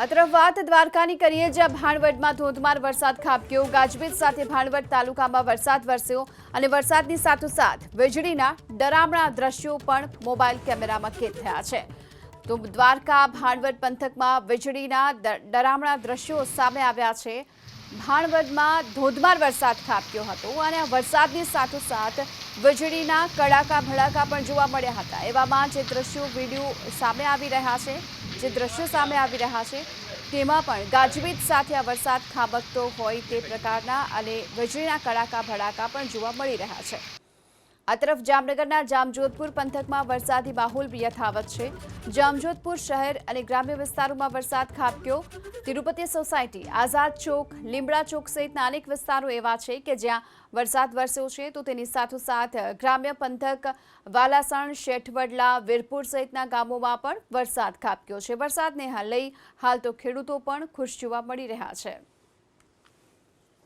આ તરફ વાત દ્વારકાની કરીએ, જ્યાં ભાણવડમાં ધોધમાર વરસાદ ખાબક્યો। ગાજવીજ સાથે ભાણવડ તાલુકામાં વરસાદ વરસ્યો અને વરસાદની સાથોસાથ વીજળીના ડરામણા દ્રશ્યો પણ મોબાઈલ કેમેરામાં કેદ થયા છે। તો દ્વારકા ભાણવડ પંથકમાં વીજળીના ડરામણા દ્રશ્યો સામે આવ્યા છે। ભાણવડમાં ધોધમાર વરસાદ ખાબક્યો હતો અને આ વરસાદની સાથોસાથ વીજળીના કડાકા ભડાકા પણ જોવા મળ્યા હતા। એવામાં જે દ્રશ્યો વિડીયો સામે આવી રહ્યા છે, તેમાં પણ ગાજવીજ સાથે આ વરસાદ ખાબકતો હોય તે પ્રકારના અને વીજળીના કડાકા ભડાકા પણ જોવા મળી રહ્યા છે। આ તરફ જામનગરના જામજોધપુર પંથકમાં વરસાદી માહોલ યથાવત છે। જામજોધપુર શહેર અને ગ્રામ્ય વિસ્તારોમાં વરસાદ ખાબક્યો। તિરુપતિ સોસાયટી, આઝાદ ચોક, લીમડા ચોક સહિતના અનેક વિસ્તારો એવા છે કે જ્યાં વરસાદ વરસ્યો છે, તો તેની સાથોસાથ ગ્રામ્ય પંથક વાલાસણ, શેઠવડલા, વીરપુર સહિતના ગામોમાં પણ વરસાદ ખાબક્યો છે। વરસાદને લઈ હાલ તો ખેડૂતો પણ ખુશ જોવા મળી રહ્યા છે।